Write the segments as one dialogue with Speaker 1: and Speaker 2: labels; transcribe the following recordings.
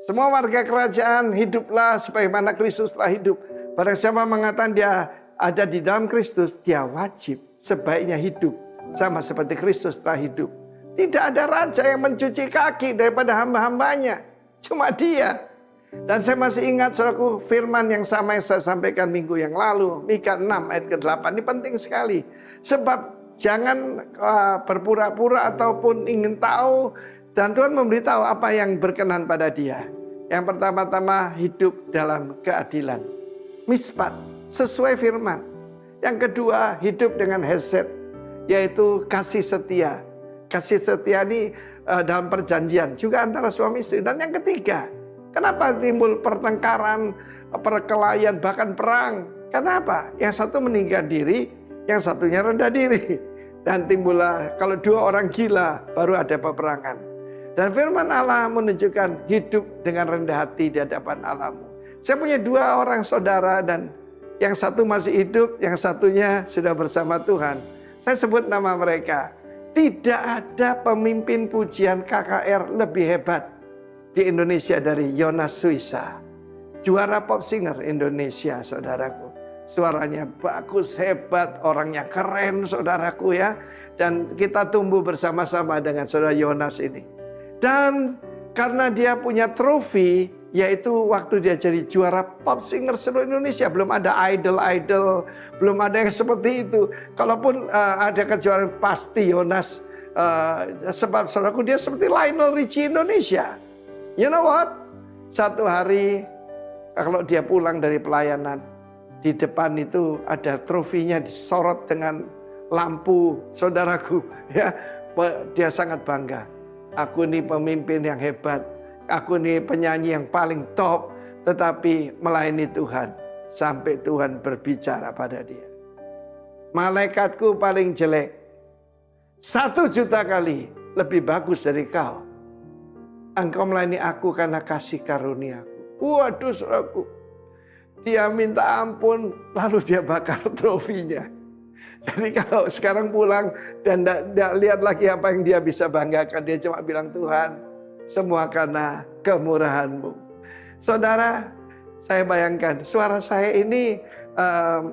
Speaker 1: Semua warga kerajaan hiduplah sebagaimana Kristus telah hidup. Barang siapa mengatakan dia ada di dalam Kristus, dia wajib sebaiknya hidup sama seperti Kristus telah hidup. Tidak ada raja yang mencuci kaki daripada hamba-hambanya. Cuma dia. Dan saya masih ingat saudaraku firman yang sama yang saya sampaikan minggu yang lalu. Mika 6 ayat ke-8. Ini penting sekali. Sebab jangan berpura-pura ataupun ingin tahu. Dan Tuhan memberitahu apa yang berkenan pada dia. Yang pertama-tama hidup dalam keadilan. Mispat, sesuai firman. Yang kedua hidup dengan hesed, yaitu kasih setia. Kasih setia ini dalam perjanjian juga antara suami istri. Dan yang ketiga, kenapa timbul pertengkaran, perkelahian, bahkan perang? Kenapa? Yang satu meninggikan diri, yang satunya rendah diri. Dan timbullah kalau dua orang gila baru ada peperangan. Dan firman Allah menunjukkan hidup dengan rendah hati di hadapan Allahmu. Saya punya dua orang saudara dan yang satu masih hidup, yang satunya sudah bersama Tuhan. Saya sebut nama mereka. Tidak ada pemimpin pujian KKR lebih hebat di Indonesia dari Yonas Suisa. Juara pop singer Indonesia, saudaraku. Suaranya bagus, hebat, orangnya keren, saudaraku ya. Dan kita tumbuh bersama-sama dengan saudara Yonas ini. Dan karena dia punya trofi, yaitu waktu dia jadi juara pop singer seluruh Indonesia. Belum ada idol-idol, belum ada yang seperti itu. Kalaupun ada kejuaraan pasti Yonas. Sebab saudaraku dia seperti Lionel Richie Indonesia. You know what? Satu hari kalau dia pulang dari pelayanan, di depan itu ada trofinya disorot dengan lampu, saudaraku. Ya, dia sangat bangga. Aku ini pemimpin yang hebat. Aku ini penyanyi yang paling top. Tetapi melayani Tuhan. Sampai Tuhan berbicara pada dia. Malaikatku paling jelek. 1 juta kali lebih bagus dari kau. Engkau melayani aku karena kasih karuniaku. Waduh saudaraku. Dia minta ampun. Lalu dia bakar trofinya. Jadi kalau sekarang pulang dan tidak lihat lagi apa yang dia bisa banggakan. Dia cuma bilang, Tuhan, semua karena kemurahan-Mu. Saudara, saya bayangkan suara saya ini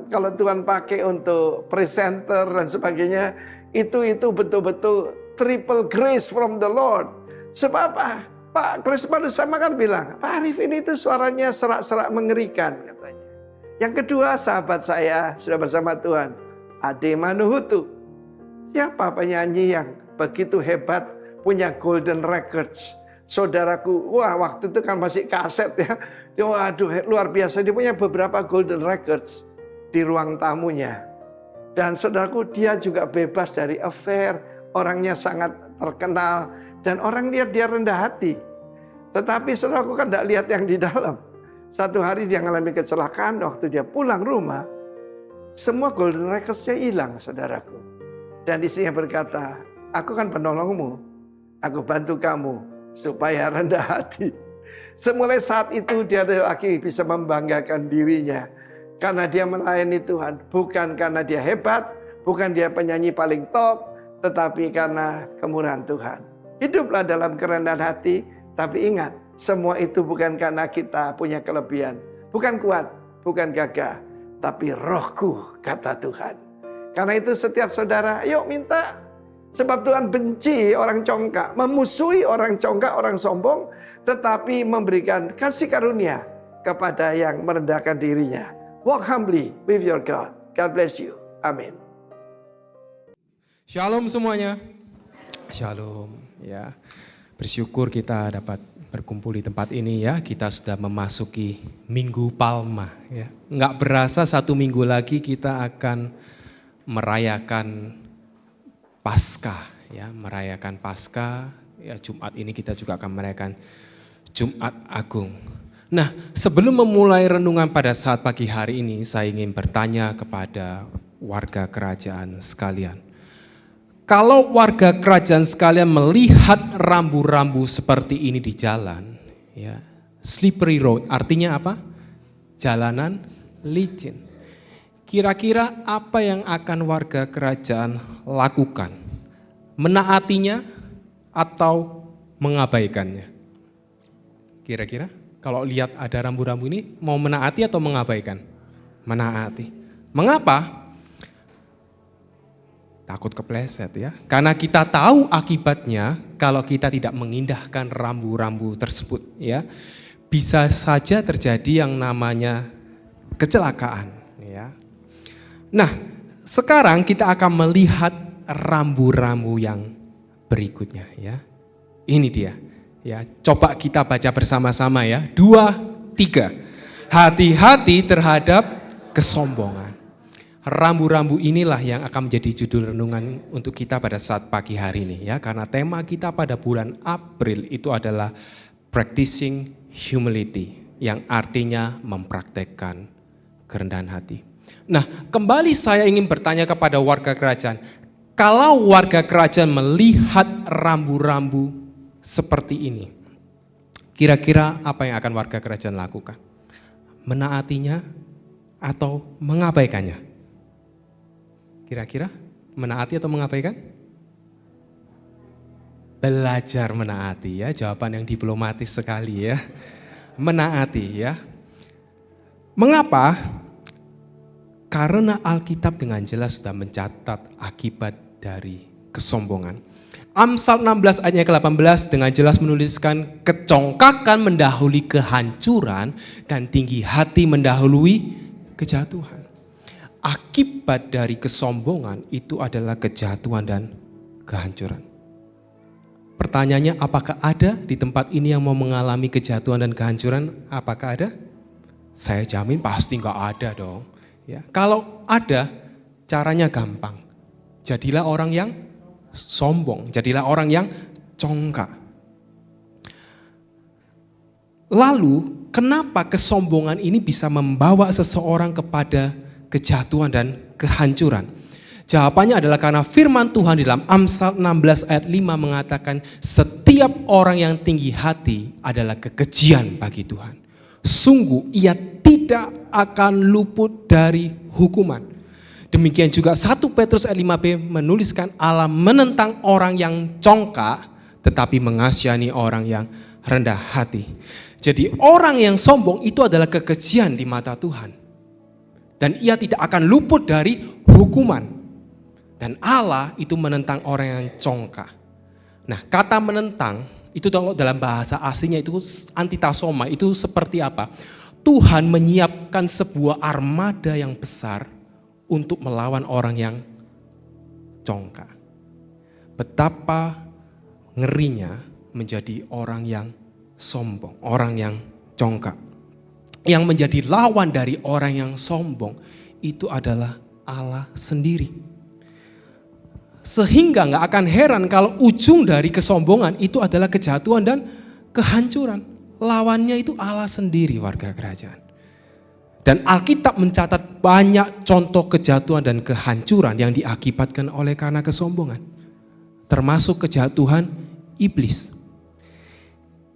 Speaker 1: kalau Tuhan pakai untuk presenter dan sebagainya, itu betul-betul triple grace from the Lord. Sebab apa? Pak Chris Madusama kan bilang, Pak Arif ini tuh suaranya serak-serak mengerikan katanya. Yang kedua, sahabat saya sudah bersama Tuhan. Ade Manuhutu. Siapa penyanyi yang begitu hebat, punya golden records. Saudaraku, wah waktu itu kan masih kaset ya. Waduh luar biasa, dia punya beberapa golden records di ruang tamunya. Dan saudaraku, dia juga bebas dari affair. Orangnya sangat terkenal. Dan orang lihat dia rendah hati. Tetapi saudaraku kan tidak lihat yang di dalam. Satu hari dia mengalami kecelakaan, waktu dia pulang rumah, semua golden records-nya hilang, saudaraku. Dan istrinya berkata, aku kan penolongmu. Aku bantu kamu supaya rendah hati. Semulai saat itu dia lagi bisa membanggakan dirinya. Karena dia melayani Tuhan. Bukan karena dia hebat, bukan dia penyanyi paling top, tetapi karena kemurahan Tuhan. Hiduplah dalam kerendahan hati, tapi ingat, semua itu bukan karena kita punya kelebihan. Bukan kuat, bukan gagah. Tapi rohku, kata Tuhan. Karena itu setiap saudara, yuk minta. Sebab Tuhan benci orang congkak, memusuhi orang congkak, orang sombong. Tetapi memberikan kasih karunia kepada yang merendahkan dirinya. Walk humbly with your God. God bless you. Amin.
Speaker 2: Shalom semuanya. Shalom. Ya, bersyukur kita dapat berkumpul di tempat ini ya. Kita sudah memasuki Minggu Palma ya. Nggak berasa 1 minggu lagi kita akan merayakan Paskah ya, merayakan Paskah ya. Jumat ini kita juga akan merayakan Jumat Agung. Nah, sebelum memulai renungan pada saat pagi hari ini, saya ingin bertanya kepada warga kerajaan sekalian. Kalau warga kerajaan sekalian melihat rambu-rambu seperti ini di jalan, ya, slippery road, artinya apa? Jalanan licin. Kira-kira apa yang akan warga kerajaan lakukan? Menaatinya atau mengabaikannya? Kira-kira kalau lihat ada rambu-rambu ini mau menaati atau mengabaikan? Menaati. Mengapa? Takut kepleset ya. Karena kita tahu akibatnya kalau kita tidak mengindahkan rambu-rambu tersebut ya. Bisa saja terjadi yang namanya kecelakaan ya. Nah, sekarang kita akan melihat rambu-rambu yang berikutnya ya. Ini dia. Ya, coba kita baca bersama-sama ya. 2, 3. Hati-hati terhadap kesombongan. Rambu-rambu inilah yang akan menjadi judul renungan untuk kita pada saat pagi hari ini ya. Karena tema kita pada bulan April itu adalah practicing humility, yang artinya mempraktekkan kerendahan hati. Nah, kembali saya ingin bertanya kepada warga kerajaan. Kalau warga kerajaan melihat rambu-rambu seperti ini, kira-kira apa yang akan warga kerajaan lakukan? Menaatinya atau mengabaikannya? Kira-kira menaati atau mengabaikan? Belajar menaati ya, jawaban yang diplomatis sekali ya. Menaati ya. Mengapa? Karena Alkitab dengan jelas sudah mencatat akibat dari kesombongan. Amsal 16 ayat ke-18 dengan jelas menuliskan kecongkakan mendahului kehancuran dan tinggi hati mendahului kejatuhan. Akibat dari kesombongan itu adalah kejatuhan dan kehancuran. Pertanyaannya, apakah ada di tempat ini yang mau mengalami kejatuhan dan kehancuran? Apakah ada? Saya jamin pasti enggak ada dong. Ya, kalau ada, caranya gampang. Jadilah orang yang sombong, jadilah orang yang congkak. Lalu, kenapa kesombongan ini bisa membawa seseorang kepada kejatuhan dan kehancuran? Jawabannya adalah karena firman Tuhan di dalam Amsal 16 ayat 5 mengatakan setiap orang yang tinggi hati adalah kekejian bagi Tuhan. Sungguh ia tidak akan luput dari hukuman. Demikian juga 1 Petrus ayat 5b menuliskan Allah menentang orang yang congkak tetapi mengasihani orang yang rendah hati. Jadi orang yang sombong itu adalah kekejian di mata Tuhan. Dan ia tidak akan luput dari hukuman. Dan Allah itu menentang orang yang congkak. Nah, kata menentang itu dalam bahasa aslinya itu antitasoma, itu seperti apa? Tuhan menyiapkan sebuah armada yang besar untuk melawan orang yang congkak. Betapa ngerinya menjadi orang yang sombong, orang yang congkak. Yang menjadi lawan dari orang yang sombong itu adalah Allah sendiri. Sehingga gak akan heran kalau ujung dari kesombongan itu adalah kejatuhan dan kehancuran. Lawannya itu Allah sendiri, warga kerajaan. Dan Alkitab mencatat banyak contoh kejatuhan dan kehancuran yang diakibatkan oleh karena kesombongan. Termasuk kejatuhan iblis.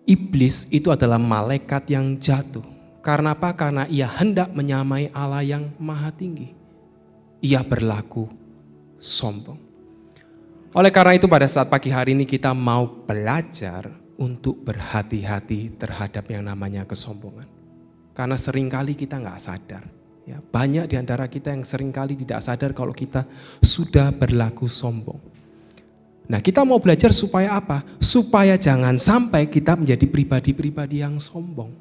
Speaker 2: Iblis itu adalah malaikat yang jatuh. Karena apa? Karena ia hendak menyamai Allah yang maha tinggi. Ia berlaku sombong. Oleh karena itu pada saat pagi hari ini kita mau belajar untuk berhati-hati terhadap yang namanya kesombongan. Karena seringkali kita nggak sadar. Ya, banyak di antara kita yang seringkali tidak sadar kalau kita sudah berlaku sombong. Nah, kita mau belajar supaya apa? Supaya jangan sampai kita menjadi pribadi-pribadi yang sombong.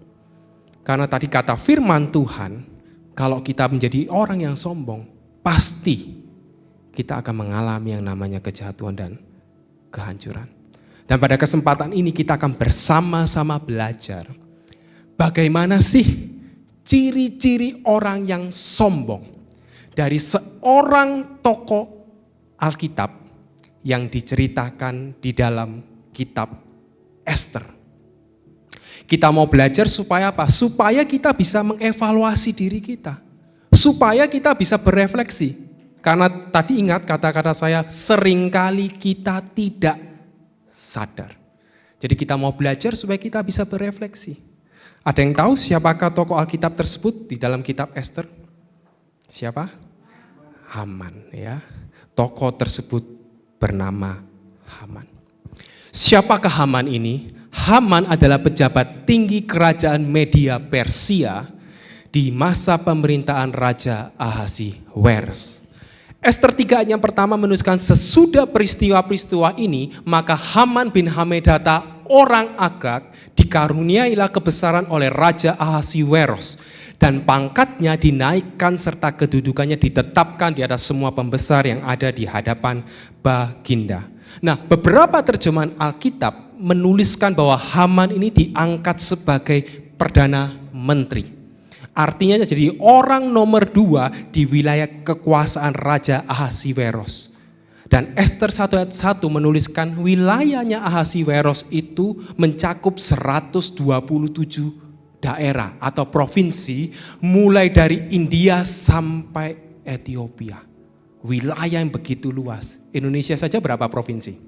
Speaker 2: Karena tadi kata firman Tuhan, kalau kita menjadi orang yang sombong, pasti kita akan mengalami yang namanya kejatuhan dan kehancuran. Dan pada kesempatan ini kita akan bersama-sama belajar bagaimana sih ciri-ciri orang yang sombong dari seorang tokoh Alkitab yang diceritakan di dalam kitab Ester. Kita mau belajar supaya apa? Supaya kita bisa mengevaluasi diri kita. Supaya kita bisa berefleksi. Karena tadi ingat kata-kata saya, seringkali kita tidak sadar. Jadi kita mau belajar supaya kita bisa berefleksi. Ada yang tahu siapakah tokoh Alkitab tersebut di dalam kitab Ester? Siapa? Haman ya. Tokoh tersebut bernama Haman. Siapakah Haman ini? Haman adalah pejabat tinggi kerajaan Media Persia di masa pemerintahan Raja Ahasiweros. Ester 3 ayat yang pertama menuliskan sesudah peristiwa-peristiwa ini, maka Haman bin Hamedata orang Agag dikaruniailah kebesaran oleh Raja Ahasiweros dan pangkatnya dinaikkan serta kedudukannya ditetapkan di atas semua pembesar yang ada di hadapan Baginda. Nah, beberapa terjemahan Alkitab menuliskan bahwa Haman ini diangkat sebagai Perdana Menteri. Artinya jadi orang nomor 2 di wilayah kekuasaan Raja Ahasiweros. Dan Ester 1 ayat 1 menuliskan wilayahnya Ahasiweros itu mencakup 127 daerah atau provinsi mulai dari India sampai Ethiopia. Wilayah yang begitu luas. Indonesia saja berapa provinsi?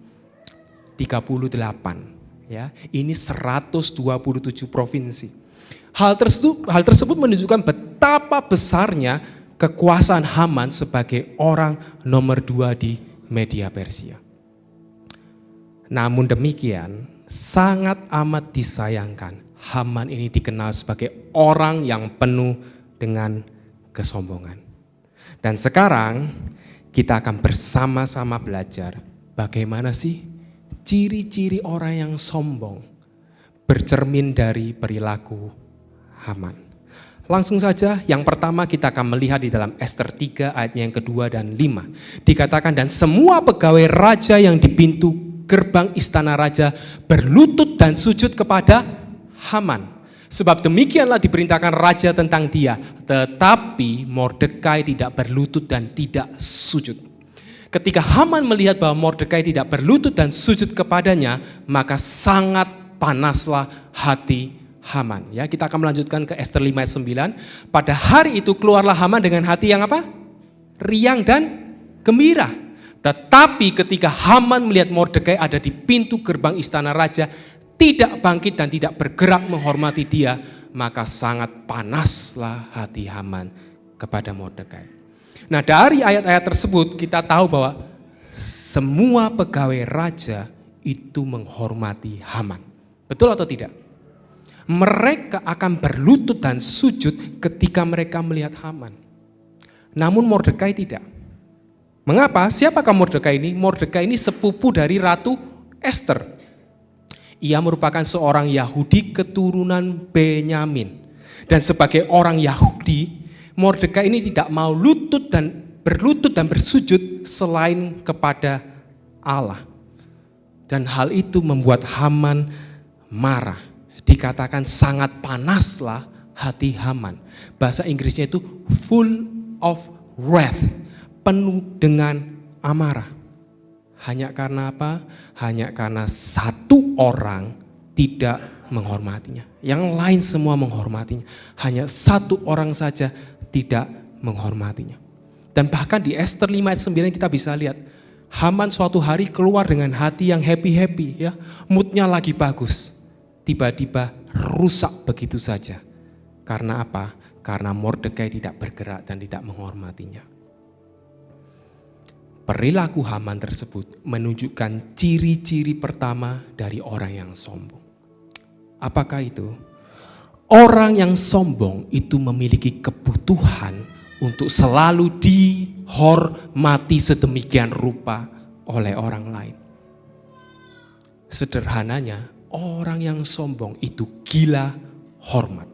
Speaker 2: 38 ya. Ini 127 provinsi. Hal tersebut menunjukkan betapa besarnya kekuasaan Haman sebagai orang nomor 2 di Media Persia. Namun demikian, sangat amat disayangkan Haman ini dikenal sebagai orang yang penuh dengan kesombongan. Dan sekarang kita akan bersama-sama belajar bagaimana sih ciri-ciri orang yang sombong bercermin dari perilaku Haman. Langsung saja yang pertama kita akan melihat di dalam Ester 3 ayatnya yang kedua dan 5. Dikatakan dan semua pegawai raja yang di pintu gerbang istana raja berlutut dan sujud kepada Haman. Sebab demikianlah diperintahkan raja tentang dia. Tetapi Mordekai tidak berlutut dan tidak sujud. Ketika Haman melihat bahwa Mordekai tidak berlutut dan sujud kepadanya, maka sangat panaslah hati Haman. Ya, kita akan melanjutkan ke Ester 5 ayat 9. Pada hari itu keluarlah Haman dengan hati yang apa? Riang dan gembira. Tetapi ketika Haman melihat Mordekai ada di pintu gerbang istana raja, tidak bangkit dan tidak bergerak menghormati dia, maka sangat panaslah hati Haman kepada Mordekai. Nah, dari ayat-ayat tersebut kita tahu bahwa semua pegawai raja itu menghormati Haman. Betul atau tidak? Mereka akan berlutut dan sujud ketika mereka melihat Haman. Namun Mordekai tidak. Mengapa? Siapakah Mordekai ini? Mordekai ini sepupu dari Ratu Ester. Ia merupakan seorang Yahudi keturunan Benyamin. Dan sebagai orang Yahudi, Mordekai ini tidak mau berlutut dan bersujud selain kepada Allah. Dan hal itu membuat Haman marah. Dikatakan sangat panaslah hati Haman. Bahasa Inggrisnya itu full of wrath, penuh dengan amarah. Hanya karena apa? Hanya karena satu orang tidak menghormatinya. Yang lain semua menghormatinya. Hanya satu orang saja tidak menghormatinya. Dan bahkan di Ester 5 ayat 9 kita bisa lihat, Haman suatu hari keluar dengan hati yang happy-happy, ya. Moodnya lagi bagus. Tiba-tiba rusak begitu saja. Karena apa? Karena Mordekai tidak bergerak dan tidak menghormatinya. Perilaku Haman tersebut menunjukkan ciri-ciri pertama dari orang yang sombong. Apakah itu? Orang yang sombong itu memiliki kebutuhan untuk selalu dihormati sedemikian rupa oleh orang lain. Sederhananya, orang yang sombong itu gila hormat.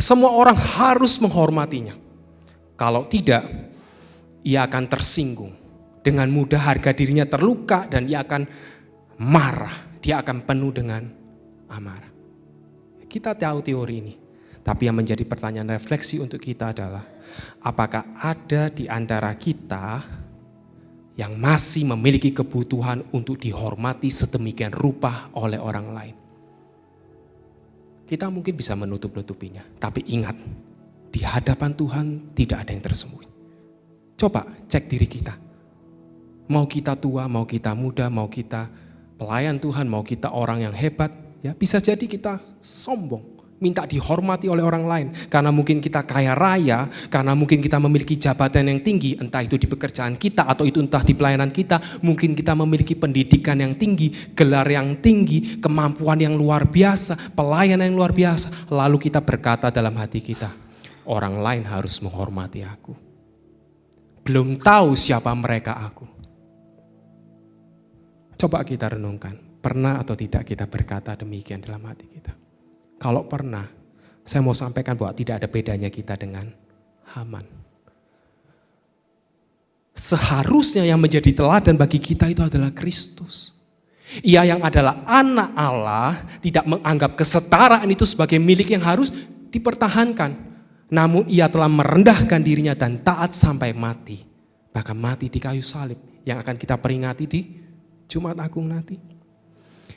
Speaker 2: Semua orang harus menghormatinya. Kalau tidak, ia akan tersinggung. Dengan mudah harga dirinya terluka dan ia akan marah. Dia akan penuh dengan amarah. Kita tahu teori ini. Tapi yang menjadi pertanyaan refleksi untuk kita adalah, apakah ada di antara kita yang masih memiliki kebutuhan untuk dihormati sedemikian rupa oleh orang lain? Kita mungkin bisa menutup-nutupinya, tapi ingat, di hadapan Tuhan tidak ada yang tersembunyi. Coba cek diri kita. Mau kita tua, mau kita muda, mau kita pelayan Tuhan, mau kita orang yang hebat, ya bisa jadi kita sombong, minta dihormati oleh orang lain. Karena mungkin kita kaya raya, karena mungkin kita memiliki jabatan yang tinggi, entah itu di pekerjaan kita atau itu entah di pelayanan kita. Mungkin kita memiliki pendidikan yang tinggi, gelar yang tinggi, kemampuan yang luar biasa, pelayanan yang luar biasa. Lalu kita berkata dalam hati kita, orang lain harus menghormati aku. Belum tahu siapa mereka aku. Coba kita renungkan, pernah atau tidak kita berkata demikian dalam hati kita? Kalau pernah, saya mau sampaikan bahwa tidak ada bedanya kita dengan Haman. Seharusnya yang menjadi teladan bagi kita itu adalah Kristus. Ia yang adalah anak Allah tidak menganggap kesetaraan itu sebagai milik yang harus dipertahankan. Namun ia telah merendahkan dirinya dan taat sampai mati. Bahkan mati di kayu salib yang akan kita peringati di Jumat Agung nanti.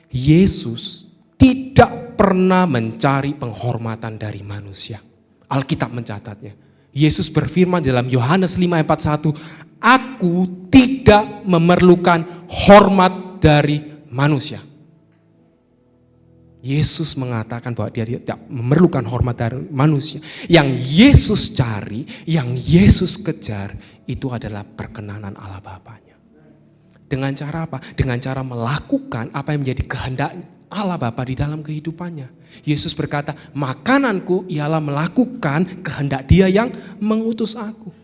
Speaker 2: Yesus tidak pernah mencari penghormatan dari manusia. Alkitab mencatatnya. Yesus berfirman dalam Yohanes 5:41, aku tidak memerlukan hormat dari manusia. Yesus mengatakan bahwa dia tidak memerlukan hormat dari manusia. Yang Yesus cari, yang Yesus kejar, itu adalah perkenanan Allah Bapanya. Dengan cara apa? Dengan cara melakukan apa yang menjadi kehendak Allah Bapa di dalam kehidupannya. Yesus berkata, makananku ialah melakukan kehendak Dia yang mengutus aku.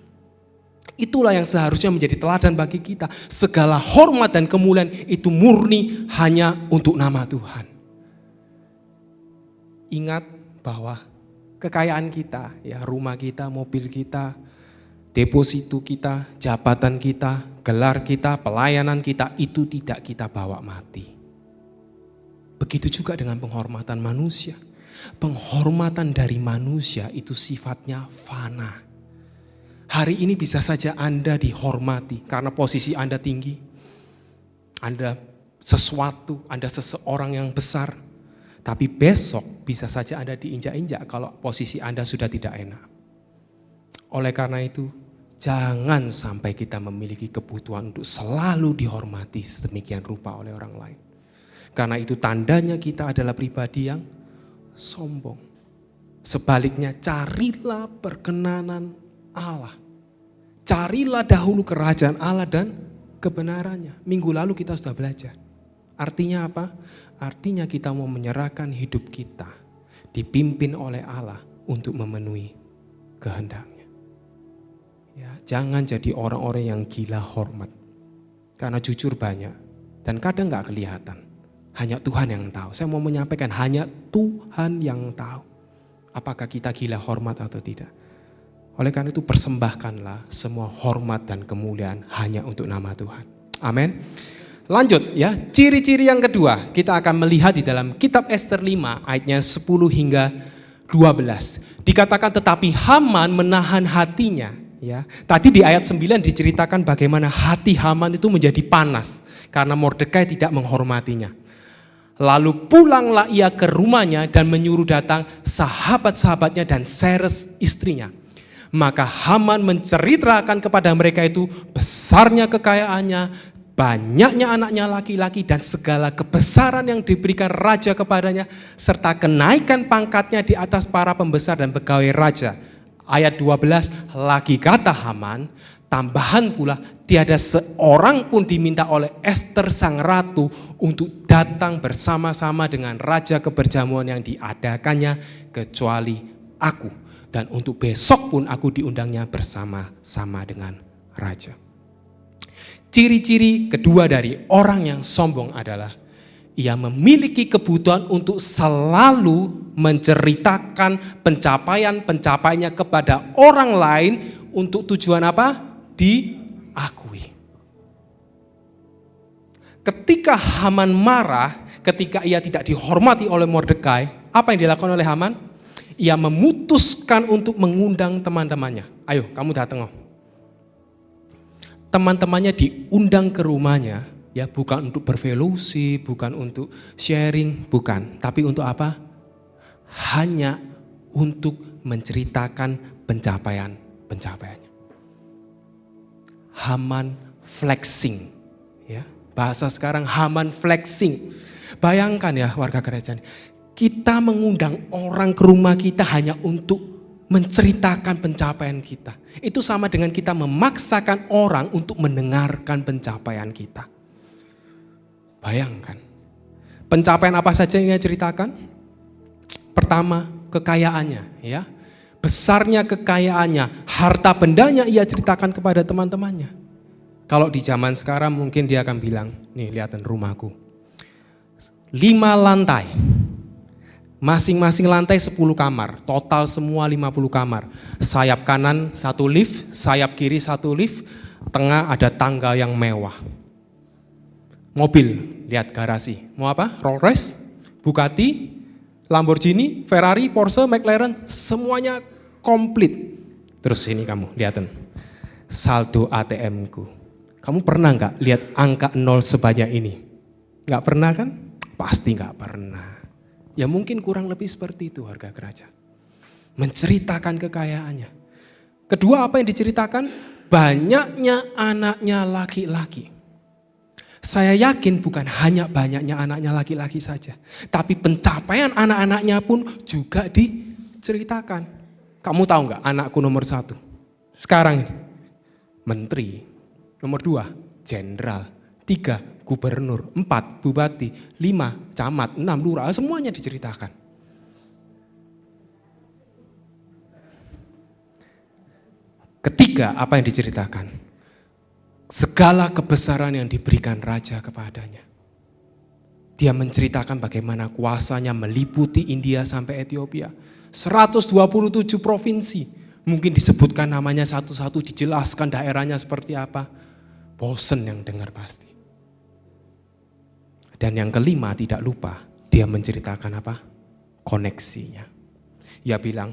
Speaker 2: Itulah yang seharusnya menjadi teladan bagi kita. Segala hormat dan kemuliaan itu murni hanya untuk nama Tuhan. Ingat bahwa kekayaan kita, ya rumah kita, mobil kita, deposito kita, jabatan kita, gelar kita, pelayanan kita, itu tidak kita bawa mati. Begitu juga dengan penghormatan manusia. Penghormatan dari manusia itu sifatnya fana. Hari ini bisa saja Anda dihormati karena posisi Anda tinggi. Anda sesuatu, Anda seseorang yang besar. Tapi besok bisa saja Anda diinjak-injak kalau posisi Anda sudah tidak enak. Oleh karena itu, jangan sampai kita memiliki kebutuhan untuk selalu dihormati sedemikian rupa oleh orang lain. Karena itu tandanya kita adalah pribadi yang sombong. Sebaliknya carilah perkenanan Allah. Carilah dahulu kerajaan Allah dan kebenarannya. Minggu lalu kita sudah belajar. Artinya apa? Artinya kita mau menyerahkan hidup kita dipimpin oleh Allah untuk memenuhi kehendaknya. Ya, jangan jadi orang-orang yang gila hormat. Karena jujur banyak dan kadang gak kelihatan. Hanya Tuhan yang tahu. Saya mau menyampaikan hanya Tuhan yang tahu. Apakah kita gila hormat atau tidak. Oleh karena itu persembahkanlah semua hormat dan kemuliaan hanya untuk nama Tuhan. Amin. Lanjut ya, ciri-ciri yang kedua kita akan melihat di dalam kitab Ester 5 ayatnya 10 hingga 12. Dikatakan tetapi Haman menahan hatinya. Ya, tadi di ayat 9 diceritakan bagaimana hati Haman itu menjadi panas karena Mordekai tidak menghormatinya. Lalu pulanglah ia ke rumahnya dan menyuruh datang sahabat-sahabatnya dan Seres istrinya. Maka Haman menceritakan kepada mereka itu besarnya kekayaannya, banyaknya anaknya laki-laki dan segala kebesaran yang diberikan raja kepadanya, serta kenaikan pangkatnya di atas para pembesar dan pegawai raja. Ayat 12, lagi kata Haman, tambahan pula tiada seorang pun diminta oleh Ester sang ratu untuk datang bersama-sama dengan raja keperjamuan yang diadakannya kecuali aku. Dan untuk besok pun aku diundangnya bersama-sama dengan raja. Ciri-ciri kedua dari orang yang sombong adalah ia memiliki kebutuhan untuk selalu menceritakan pencapaian-pencapaiannya kepada orang lain untuk tujuan apa? Diakui. Ketika Haman marah, ketika ia tidak dihormati oleh Mordekai, apa yang dilakukan oleh Haman? Ia memutuskan untuk mengundang teman-temannya. Ayo, kamu datang. Teman-temannya diundang ke rumahnya, ya bukan untuk berfellowship, bukan untuk sharing, bukan. Tapi untuk apa? Hanya untuk menceritakan pencapaiannya. Haman flexing, ya bahasa sekarang Haman flexing. Bayangkan ya warga kerajaan, Kita mengundang orang ke rumah kita hanya untuk menceritakan pencapaian kita. Itu sama dengan kita memaksakan orang untuk mendengarkan pencapaian kita. Bayangkan, pencapaian apa saja yang dia ceritakan? Pertama, kekayaannya, ya. Besarnya kekayaannya, harta bendanya ia ceritakan kepada teman-temannya. Kalau di zaman sekarang mungkin dia akan bilang, nih lihatin rumahku. 5 lantai. Masing-masing lantai 10 kamar, total semua 50 kamar. Sayap kanan 1 lift, sayap kiri 1 lift, tengah ada tangga yang mewah. Mobil, lihat garasi. Mau apa? Rolls Royce, Bugatti, Lamborghini, Ferrari, Porsche, McLaren, semuanya komplit. Terus ini kamu, lihatin. Saldo ATM-ku. Kamu pernah nggak lihat angka 0 sebanyak ini? Nggak pernah kan? Pasti nggak pernah. Ya mungkin kurang lebih seperti itu harga kerajaan. Menceritakan kekayaannya. Kedua, apa yang diceritakan? Banyaknya anaknya laki-laki. Saya yakin bukan hanya banyaknya anaknya laki-laki saja. Tapi pencapaian anak-anaknya pun juga diceritakan. Kamu tahu nggak anakku nomor 1? Sekarang ini. Menteri. Nomor 2, jenderal. 3, gubernur. 4, bupati. 5, camat. 6, lurah. Semuanya diceritakan. Ketiga, apa yang diceritakan? Segala kebesaran yang diberikan raja kepadanya. Dia menceritakan bagaimana kuasanya meliputi India sampai Ethiopia. 127 provinsi. Mungkin disebutkan namanya satu-satu, dijelaskan daerahnya seperti apa. Bosen yang dengar pasti. Dan yang kelima, tidak lupa, dia menceritakan apa? Koneksinya. Dia bilang,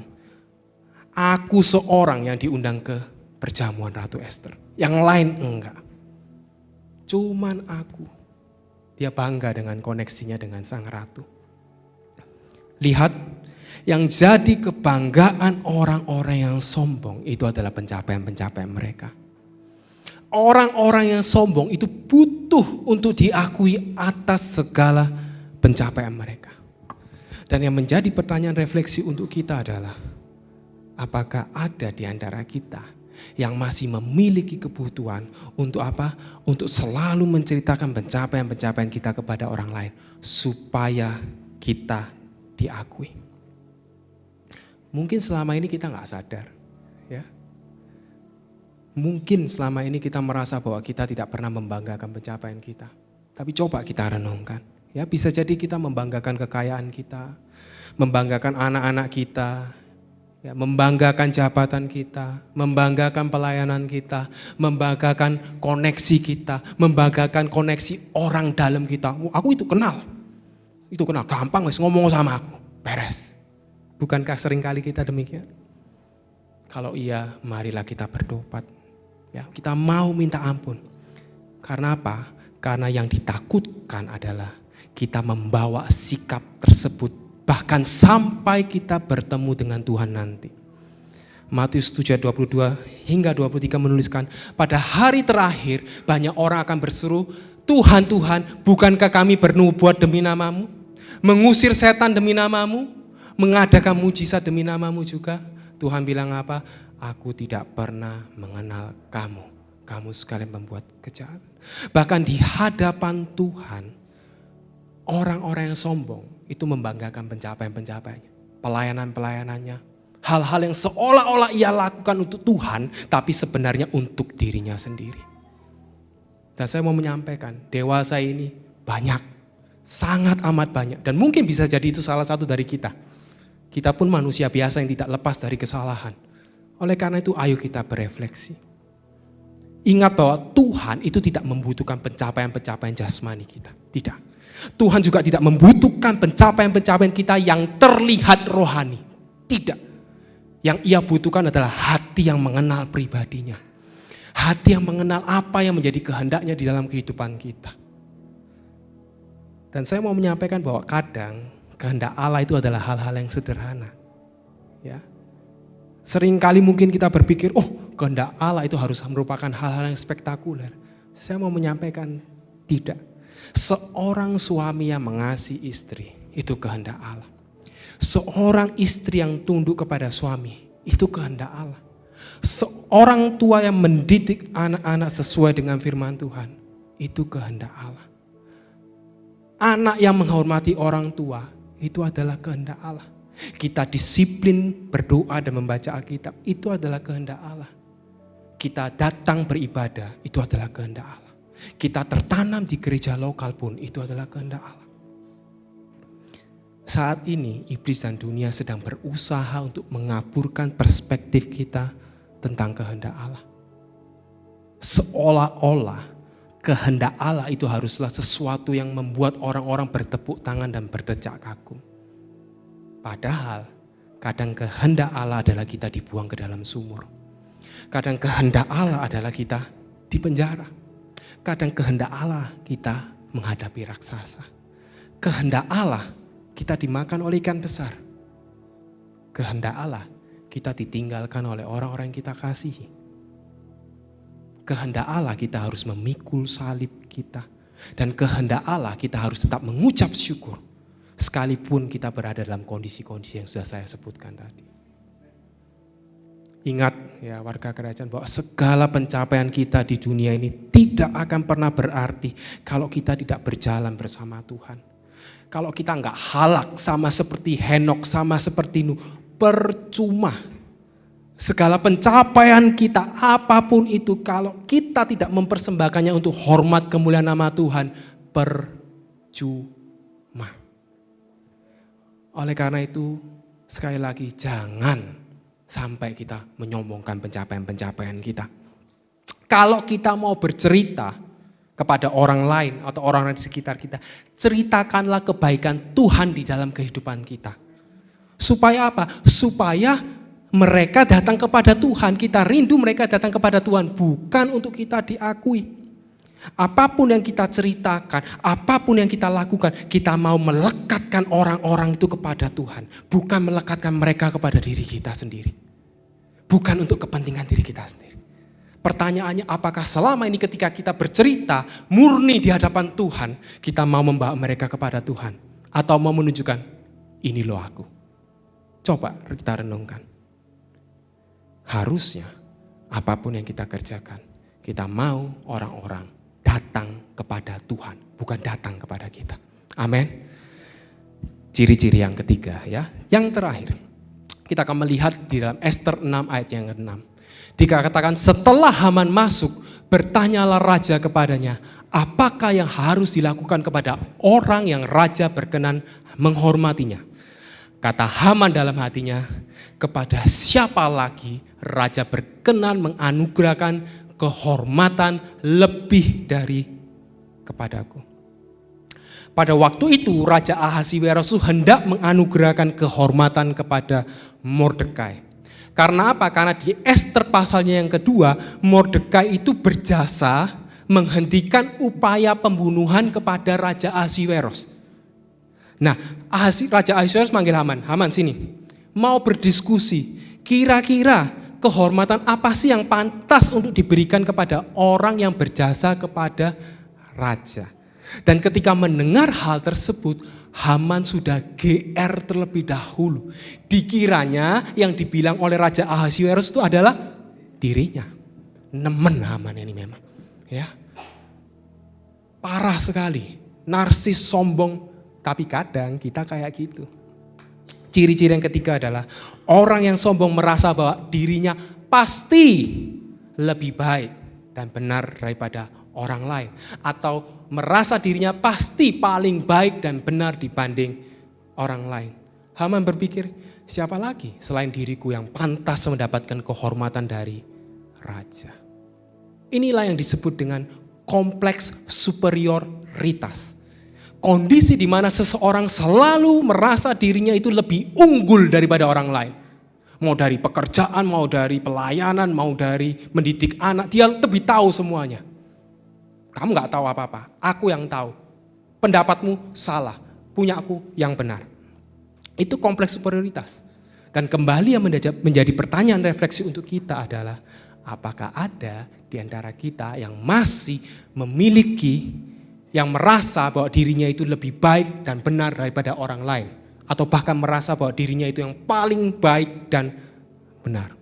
Speaker 2: aku seorang yang diundang ke perjamuan Ratu Esther. Yang lain enggak. Cuman aku. Dia bangga dengan koneksinya dengan sang ratu. Lihat, yang jadi kebanggaan orang-orang yang sombong itu adalah pencapaian-pencapaian mereka. Orang-orang yang sombong itu butuh untuk diakui atas segala pencapaian mereka. Dan yang menjadi pertanyaan refleksi untuk kita adalah, apakah ada di antara kita yang masih memiliki kebutuhan untuk apa? Untuk selalu menceritakan pencapaian-pencapaian kita kepada orang lain supaya kita diakui. Mungkin selama ini kita nggak sadar, ya. Mungkin selama ini kita merasa bahwa kita tidak pernah membanggakan pencapaian kita. Tapi coba kita renungkan, ya, bisa jadi kita membanggakan kekayaan kita, membanggakan anak-anak kita, ya, membanggakan jabatan kita, membanggakan pelayanan kita, membanggakan koneksi kita, membanggakan koneksi orang dalam kita. Aku itu kenal, gampang wes ngomong sama aku, beres. Bukankah seringkali kita demikian? Kalau iya, marilah kita bertobat. Ya, kita mau minta ampun. Karena apa? Karena yang ditakutkan adalah kita membawa sikap tersebut bahkan sampai kita bertemu dengan Tuhan nanti. Matius 7:22 hingga 23 menuliskan, pada hari terakhir banyak orang akan berseru, Tuhan, Tuhan, bukankah kami bernubuat demi namamu? Mengusir setan demi namamu? Mengadakan mujizat demi namamu juga? Tuhan bilang apa? Aku tidak pernah mengenal kamu. Kamu sekalian membuat kejahatan. Bahkan di hadapan Tuhan, orang-orang yang sombong itu membanggakan pencapaian-pencapaiannya, pelayanan-pelayanannya, hal-hal yang seolah-olah ia lakukan untuk Tuhan, tapi sebenarnya untuk dirinya sendiri. Dan saya mau menyampaikan, dewasa ini banyak, sangat amat banyak, dan mungkin bisa jadi itu salah satu dari kita. Kita pun manusia biasa yang tidak lepas dari kesalahan. Oleh karena itu, ayo kita berefleksi. Ingat bahwa Tuhan itu tidak membutuhkan pencapaian-pencapaian jasmani kita. Tidak. Tuhan juga tidak membutuhkan pencapaian-pencapaian kita yang terlihat rohani. Tidak. Yang ia butuhkan adalah hati yang mengenal pribadinya. Hati yang mengenal apa yang menjadi kehendaknya di dalam kehidupan kita. Dan saya mau menyampaikan bahwa kadang kehendak Allah itu adalah hal-hal yang sederhana. Ya. Seringkali mungkin kita berpikir, kehendak Allah itu harus merupakan hal-hal yang spektakuler. Saya mau menyampaikan tidak. Seorang suami yang mengasihi istri itu kehendak Allah. Seorang istri yang tunduk kepada suami, itu kehendak Allah. Seorang tua yang mendidik anak-anak sesuai dengan firman Tuhan, itu kehendak Allah. Anak yang menghormati orang tua, itu adalah kehendak Allah. Kita disiplin berdoa dan membaca Alkitab, itu adalah kehendak Allah. Kita datang beribadah, itu adalah kehendak Allah. Kita tertanam di gereja lokal pun, itu adalah kehendak Allah. Saat ini iblis dan dunia sedang berusaha untuk mengaburkan perspektif kita tentang kehendak Allah. Seolah-olah kehendak Allah itu haruslah sesuatu yang membuat orang-orang bertepuk tangan dan berdecak kagum. Padahal kadang kehendak Allah adalah kita dibuang ke dalam sumur. Kadang kehendak Allah adalah kita di penjara. Kadang kehendak Allah kita menghadapi raksasa. Kehendak Allah kita dimakan oleh ikan besar. Kehendak Allah kita ditinggalkan oleh orang-orang yang kita kasihi. Kehendak Allah kita harus memikul salib kita. Dan kehendak Allah kita harus tetap mengucap syukur. Sekalipun kita berada dalam kondisi-kondisi yang sudah saya sebutkan tadi. Ingat ya warga kerajaan bahwa segala pencapaian kita di dunia ini tidak akan pernah berarti kalau kita tidak berjalan bersama Tuhan. Kalau kita enggak halak sama seperti Henok, sama seperti Nuh, percuma. Segala pencapaian kita apapun itu kalau kita tidak mempersembahkannya untuk hormat kemuliaan nama Tuhan, percuma. Oleh karena itu sekali lagi jangan sampai kita menyombongkan pencapaian-pencapaian kita. Kalau kita mau bercerita kepada orang lain atau orang-orang di sekitar kita, ceritakanlah kebaikan Tuhan di dalam kehidupan kita. Supaya apa? Supaya mereka datang kepada Tuhan, kita rindu mereka datang kepada Tuhan, bukan untuk kita diakui. Apapun yang kita ceritakan, apapun yang kita lakukan, kita mau melekatkan orang-orang itu kepada Tuhan. Bukan melekatkan mereka kepada diri kita sendiri. Bukan untuk kepentingan diri kita sendiri. Pertanyaannya, apakah selama ini ketika kita bercerita murni di hadapan Tuhan, kita mau membawa mereka kepada Tuhan? Atau mau menunjukkan, ini loh aku. Coba kita renungkan. Harusnya apapun yang kita kerjakan, kita mau orang-orang datang kepada Tuhan, bukan datang kepada kita. Amin. Ciri-ciri yang ketiga ya. Yang terakhir, kita akan melihat di dalam Ester 6 ayat yang ke-6. Dikatakan setelah Haman masuk, bertanyalah raja kepadanya, apakah yang harus dilakukan kepada orang yang raja berkenan menghormatinya? Kata Haman dalam hatinya, kepada siapa lagi raja berkenan menganugerahkan kehormatan lebih dari kepadaku. Pada waktu itu Raja Ahasiweros hendak menganugerahkan kehormatan kepada Mordekai. Karena apa? Karena di Ester pasalnya yang kedua, Mordekai itu berjasa menghentikan upaya pembunuhan kepada Raja Ahasiweros. Nah, Raja Ahasiweros manggil Haman, Haman sini, mau berdiskusi, kira-kira kehormatan apa sih yang pantas untuk diberikan kepada orang yang berjasa kepada raja. Dan ketika mendengar hal tersebut, Haman sudah GR terlebih dahulu. Dikiranya yang dibilang oleh Raja Ahasiweros itu adalah dirinya. Nemen Haman ini memang. Ya, parah sekali, narsis, sombong. Tapi kadang kita kayak gitu. Ciri-ciri yang ketiga adalah orang yang sombong merasa bahwa dirinya pasti lebih baik dan benar daripada orang lain. Atau merasa dirinya pasti paling baik dan benar dibanding orang lain. Haman berpikir, siapa lagi selain diriku yang pantas mendapatkan kehormatan dari raja. Inilah yang disebut dengan kompleks superioritas. Kondisi di mana seseorang selalu merasa dirinya itu lebih unggul daripada orang lain. Mau dari pekerjaan, mau dari pelayanan, mau dari mendidik anak, dia lebih tahu semuanya. Kamu gak tahu apa-apa, aku yang tahu. Pendapatmu salah, punya aku yang benar. Itu kompleks superioritas. Dan kembali yang menjadi pertanyaan refleksi untuk kita adalah, apakah ada di antara kita yang masih memiliki yang merasa bahwa dirinya itu lebih baik dan benar daripada orang lain, atau bahkan merasa bahwa dirinya itu yang paling baik dan benar.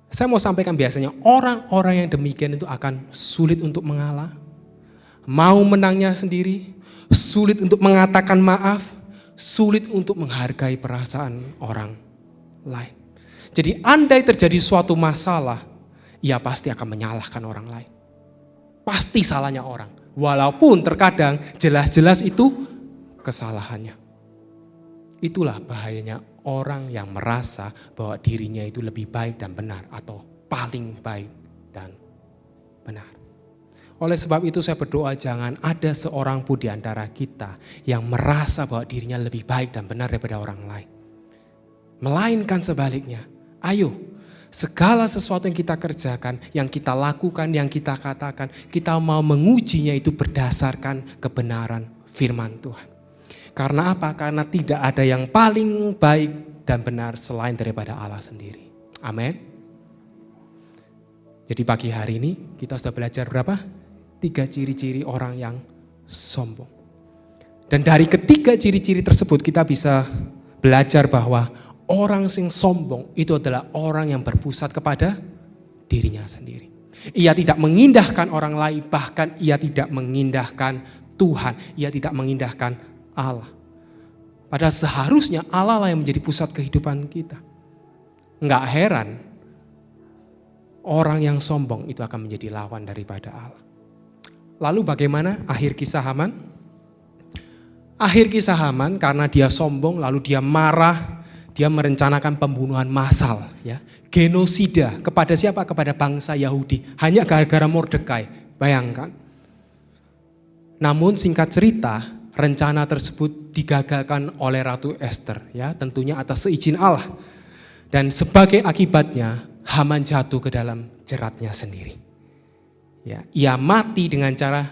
Speaker 2: Saya mau sampaikan biasanya orang-orang yang demikian itu akan sulit untuk mengalah, mau menangnya sendiri, sulit untuk mengatakan maaf, sulit untuk menghargai perasaan orang lain. Jadi andai terjadi suatu masalah, ia pasti akan menyalahkan orang lain. Pasti salahnya orang, walaupun terkadang jelas-jelas itu kesalahannya. Itulah bahayanya orang yang merasa bahwa dirinya itu lebih baik dan benar atau paling baik dan benar. Oleh sebab itu saya berdoa jangan ada seorang pun di antara kita yang merasa bahwa dirinya lebih baik dan benar daripada orang lain. Melainkan sebaliknya, ayo segala sesuatu yang kita kerjakan, yang kita lakukan, yang kita katakan, kita mau mengujinya itu berdasarkan kebenaran firman Tuhan. Karena apa? Karena tidak ada yang paling baik dan benar selain daripada Allah sendiri. Amin. Jadi pagi hari ini kita sudah belajar berapa? 3 ciri-ciri orang yang sombong. Dan dari ketiga ciri-ciri tersebut kita bisa belajar bahwa orang yang sombong itu adalah orang yang berpusat kepada dirinya sendiri. Ia tidak mengindahkan orang lain, bahkan ia tidak mengindahkan Tuhan, ia tidak mengindahkan Allah. Padahal seharusnya Allah lah yang menjadi pusat kehidupan kita. Enggak heran orang yang sombong itu akan menjadi lawan daripada Allah. Lalu bagaimana akhir kisah Haman? Akhir kisah Haman karena dia sombong lalu dia marah, dia merencanakan pembunuhan massal, ya, genosida kepada siapa? Kepada bangsa Yahudi, hanya gara-gara Mordekai. Bayangkan. Namun singkat cerita, rencana tersebut digagalkan oleh Ratu Esther, ya, tentunya atas seizin Allah. Dan sebagai akibatnya, Haman jatuh ke dalam jeratnya sendiri. Ya, ia mati dengan cara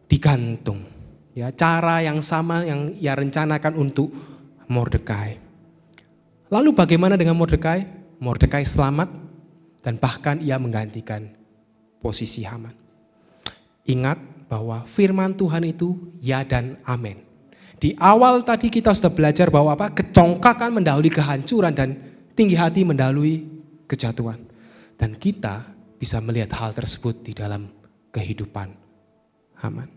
Speaker 2: digantung. Ya, cara yang sama yang ia rencanakan untuk Mordekai. Lalu bagaimana dengan Mordekai? Mordekai selamat dan bahkan ia menggantikan posisi Haman. Ingat bahwa firman Tuhan itu ya dan amin. Di awal tadi kita sudah belajar bahwa apa? Kecongkakan mendahului kehancuran dan tinggi hati mendahului kejatuhan. Dan kita bisa melihat hal tersebut di dalam kehidupan Haman.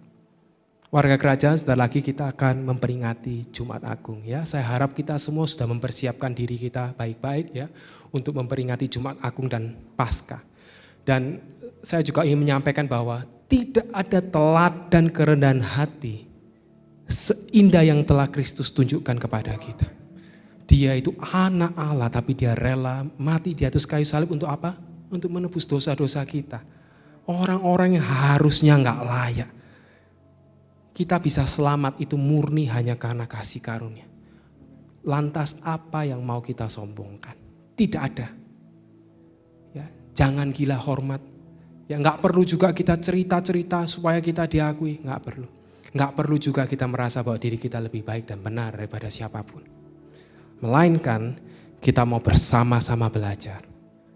Speaker 2: Warga kerajaan, sebentar lagi kita akan memperingati Jumat Agung, ya. Saya harap kita semua sudah mempersiapkan diri kita baik-baik, ya, untuk memperingati Jumat Agung dan Paskah. Dan saya juga ingin menyampaikan bahwa tidak ada teladan kerendahan hati seindah yang telah Kristus tunjukkan kepada kita. Dia itu anak Allah tapi dia rela mati di atas kayu salib untuk apa? Untuk menebus dosa-dosa kita. Orang-orang yang harusnya gak layak. Kita bisa selamat itu murni hanya karena kasih karunia. Lantas apa yang mau kita sombongkan? Tidak ada. Ya, jangan gila hormat. Ya, gak perlu juga kita cerita-cerita supaya kita diakui. Gak perlu. Gak perlu juga kita merasa bahwa diri kita lebih baik dan benar daripada siapapun. Melainkan kita mau bersama-sama belajar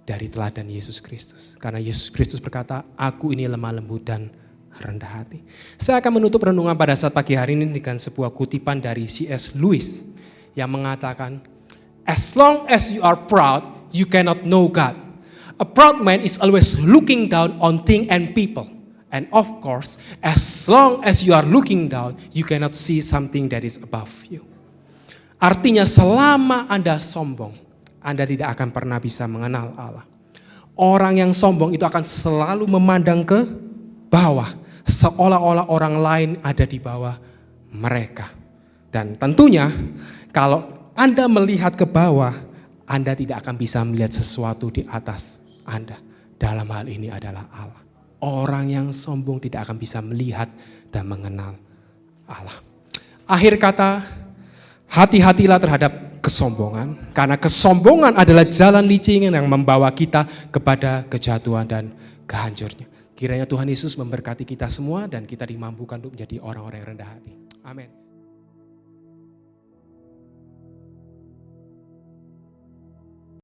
Speaker 2: dari teladan Yesus Kristus. Karena Yesus Kristus berkata, aku ini lemah lembut dan rendah hati. Saya akan menutup renungan pada saat pagi hari ini dengan sebuah kutipan dari C.S. Lewis yang mengatakan, as long as you are proud, you cannot know God. A proud man is always looking down on things and people. And of course, as long as you are looking down, you cannot see something that is above you. Artinya selama Anda sombong, Anda tidak akan pernah bisa mengenal Allah. Orang yang sombong itu akan selalu memandang ke bawah, seolah-olah orang lain ada di bawah mereka. Dan tentunya kalau Anda melihat ke bawah, Anda tidak akan bisa melihat sesuatu di atas Anda. Dalam hal ini adalah Allah. Orang yang sombong tidak akan bisa melihat dan mengenal Allah. Akhir kata, hati-hatilah terhadap kesombongan. Karena kesombongan adalah jalan licin yang membawa kita kepada kejatuhan dan kehancurannya. Kiranya Tuhan Yesus memberkati kita semua dan kita dimampukan untuk menjadi orang-orang yang rendah hati. Amin.